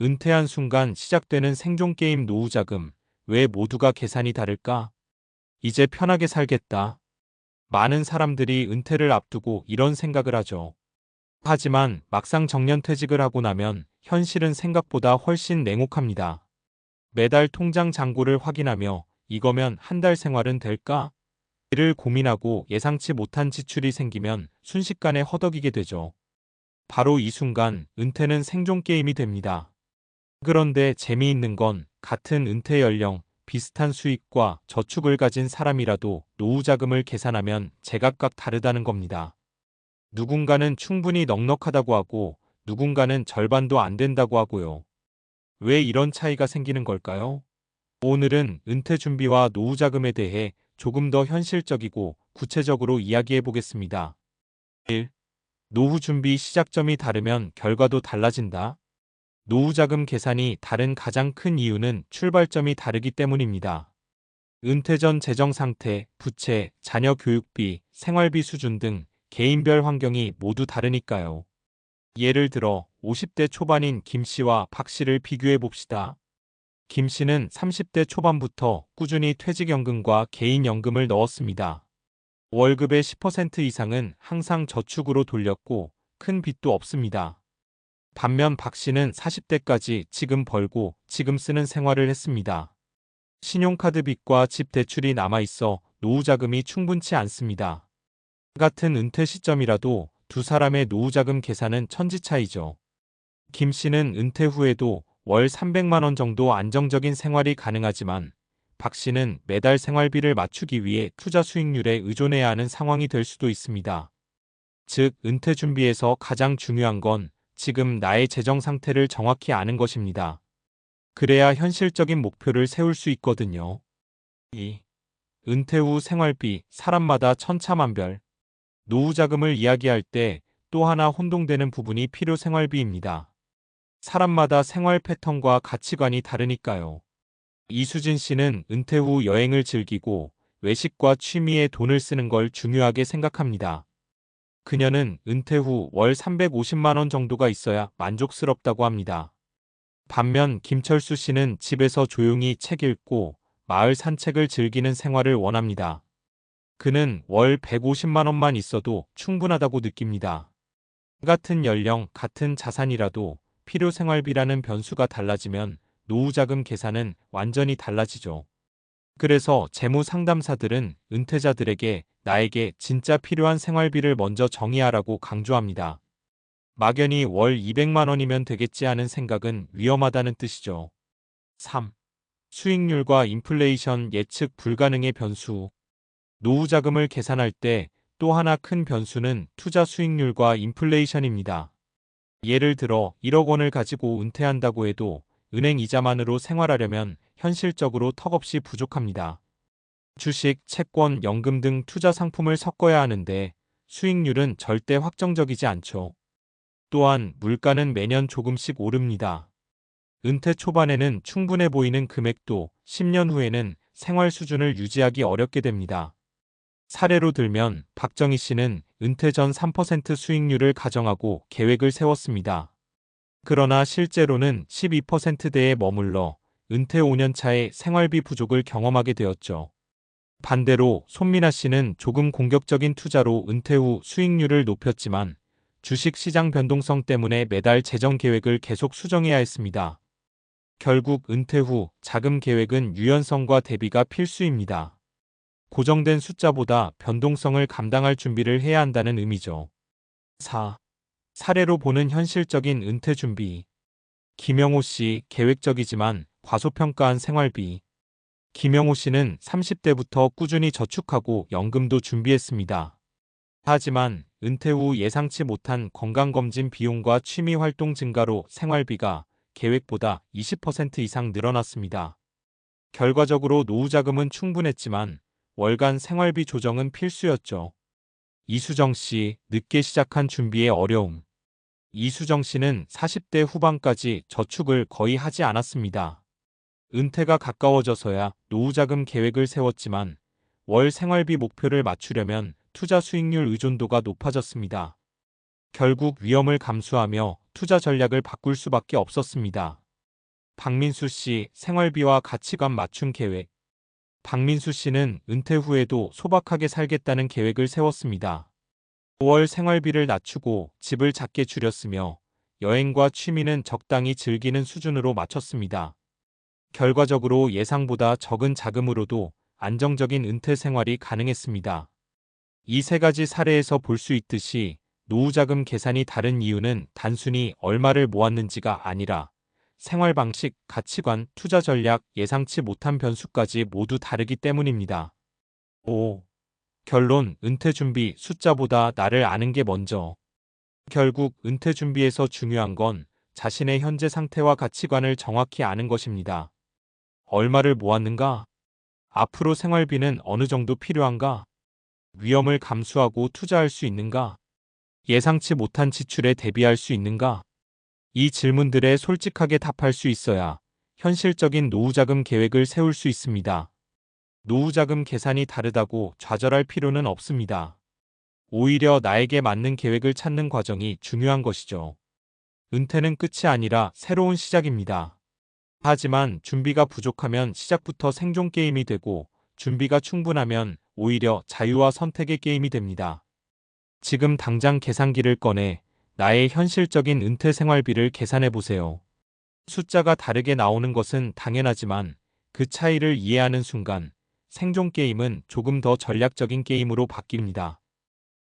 은퇴한 순간 시작되는 생존게임 노후자금. 왜 모두가 계산이 다를까? 이제 편하게 살겠다. 많은 사람들이 은퇴를 앞두고 이런 생각을 하죠. 하지만 막상 정년퇴직을 하고 나면 현실은 생각보다 훨씬 냉혹합니다. 매달 통장 잔고를 확인하며 이거면 한 달 생활은 될까? 이를 고민하고 예상치 못한 지출이 생기면 순식간에 허덕이게 되죠. 바로 이 순간 은퇴는 생존 게임이 됩니다. 그런데 재미있는 건 같은 은퇴 연령, 비슷한 수익과 저축을 가진 사람이라도 노후 자금을 계산하면 제각각 다르다는 겁니다. 누군가는 충분히 넉넉하다고 하고 누군가는 절반도 안 된다고 하고요. 왜 이런 차이가 생기는 걸까요? 오늘은 은퇴 준비와 노후 자금에 대해 조금 더 현실적이고 구체적으로 이야기해 보겠습니다. 1. 노후 준비 시작점이 다르면 결과도 달라진다. 노후 자금 계산이 다른 가장 큰 이유는 출발점이 다르기 때문입니다. 은퇴 전 재정 상태, 부채, 자녀 교육비, 생활비 수준 등 개인별 환경이 모두 다르니까요. 예를 들어 50대 초반인 김 씨와 박 씨를 비교해 봅시다. 김 씨는 30대 초반부터 꾸준히 퇴직연금과 개인연금을 넣었습니다. 월급의 10% 이상은 항상 저축으로 돌렸고 큰 빚도 없습니다. 반면 박 씨는 40대까지 지금 벌고 지금 쓰는 생활을 했습니다. 신용카드 빚과 집 대출이 남아있어 노후 자금이 충분치 않습니다. 같은 은퇴 시점이라도 두 사람의 노후 자금 계산은 천지 차이죠. 김 씨는 은퇴 후에도 월 300만 원 정도 안정적인 생활이 가능하지만 박 씨는 매달 생활비를 맞추기 위해 투자 수익률에 의존해야 하는 상황이 될 수도 있습니다. 즉, 은퇴 준비에서 가장 중요한 건 지금 나의 재정 상태를 정확히 아는 것입니다. 그래야 현실적인 목표를 세울 수 있거든요. 2. 은퇴 후 생활비, 사람마다 천차만별. 노후 자금을 이야기할 때 또 하나 혼동되는 부분이 필요 생활비입니다. 사람마다 생활 패턴과 가치관이 다르니까요. 이수진 씨는 은퇴 후 여행을 즐기고 외식과 취미에 돈을 쓰는 걸 중요하게 생각합니다. 그녀는 은퇴 후 월 350만 원 정도가 있어야 만족스럽다고 합니다. 반면 김철수 씨는 집에서 조용히 책 읽고 마을 산책을 즐기는 생활을 원합니다. 그는 월 150만 원만 있어도 충분하다고 느낍니다. 같은 연령, 같은 자산이라도 필요 생활비라는 변수가 달라지면 노후 자금 계산은 완전히 달라지죠. 그래서 재무 상담사들은 은퇴자들에게 나에게 진짜 필요한 생활비를 먼저 정의하라고 강조합니다. 막연히 월 200만 원이면 되겠지 하는 생각은 위험하다는 뜻이죠. 3. 수익률과 인플레이션 예측 불가능의 변수. 노후 자금을 계산할 때 또 하나 큰 변수는 투자 수익률과 인플레이션입니다. 예를 들어 1억 원을 가지고 은퇴한다고 해도 은행 이자만으로 생활하려면 현실적으로 턱없이 부족합니다. 주식, 채권, 연금 등 투자 상품을 섞어야 하는데 수익률은 절대 확정적이지 않죠. 또한 물가는 매년 조금씩 오릅니다. 은퇴 초반에는 충분해 보이는 금액도 10년 후에는 생활 수준을 유지하기 어렵게 됩니다. 사례로 들면 박정희 씨는 은퇴 전 3% 수익률을 가정하고 계획을 세웠습니다. 그러나 실제로는 12%대에 머물러 은퇴 5년 차에 생활비 부족을 경험하게 되었죠. 반대로 손민아 씨는 조금 공격적인 투자로 은퇴 후 수익률을 높였지만 주식 시장 변동성 때문에 매달 재정 계획을 계속 수정해야 했습니다. 결국 은퇴 후 자금 계획은 유연성과 대비가 필수입니다. 고정된 숫자보다 변동성을 감당할 준비를 해야 한다는 의미죠. 4. 사례로 보는 현실적인 은퇴 준비. 김영호 씨, 계획적이지만 과소평가한 생활비. 김영호 씨는 30대부터 꾸준히 저축하고 연금도 준비했습니다. 하지만 은퇴 후 예상치 못한 건강검진 비용과 취미 활동 증가로 생활비가 계획보다 20% 이상 늘어났습니다. 결과적으로 노후 자금은 충분했지만 월간 생활비 조정은 필수였죠. 이수정 씨, 늦게 시작한 준비의 어려움. 이수정 씨는 40대 후반까지 저축을 거의 하지 않았습니다. 은퇴가 가까워져서야 노후 자금 계획을 세웠지만 월 생활비 목표를 맞추려면 투자 수익률 의존도가 높아졌습니다. 결국 위험을 감수하며 투자 전략을 바꿀 수밖에 없었습니다. 박민수 씨 생활비와 가치관 맞춤 계획. 박민수 씨는 은퇴 후에도 소박하게 살겠다는 계획을 세웠습니다. 5월 생활비를 낮추고 집을 작게 줄였으며 여행과 취미는 적당히 즐기는 수준으로 맞췄습니다. 결과적으로 예상보다 적은 자금으로도 안정적인 은퇴 생활이 가능했습니다. 이 세 가지 사례에서 볼 수 있듯이 노후자금 계산이 다른 이유는 단순히 얼마를 모았는지가 아니라 생활 방식, 가치관, 투자 전략, 예상치 못한 변수까지 모두 다르기 때문입니다. 5. 결론, 은퇴 준비, 숫자보다 나를 아는 게 먼저. 결국 은퇴 준비에서 중요한 건 자신의 현재 상태와 가치관을 정확히 아는 것입니다. 얼마를 모았는가? 앞으로 생활비는 어느 정도 필요한가? 위험을 감수하고 투자할 수 있는가? 예상치 못한 지출에 대비할 수 있는가? 이 질문들에 솔직하게 답할 수 있어야 현실적인 노후자금 계획을 세울 수 있습니다. 노후자금 계산이 다르다고 좌절할 필요는 없습니다. 오히려 나에게 맞는 계획을 찾는 과정이 중요한 것이죠. 은퇴는 끝이 아니라 새로운 시작입니다. 하지만 준비가 부족하면 시작부터 생존 게임이 되고 준비가 충분하면 오히려 자유와 선택의 게임이 됩니다. 지금 당장 계산기를 꺼내 나의 현실적인 은퇴 생활비를 계산해 보세요. 숫자가 다르게 나오는 것은 당연하지만 그 차이를 이해하는 순간 생존 게임은 조금 더 전략적인 게임으로 바뀝니다.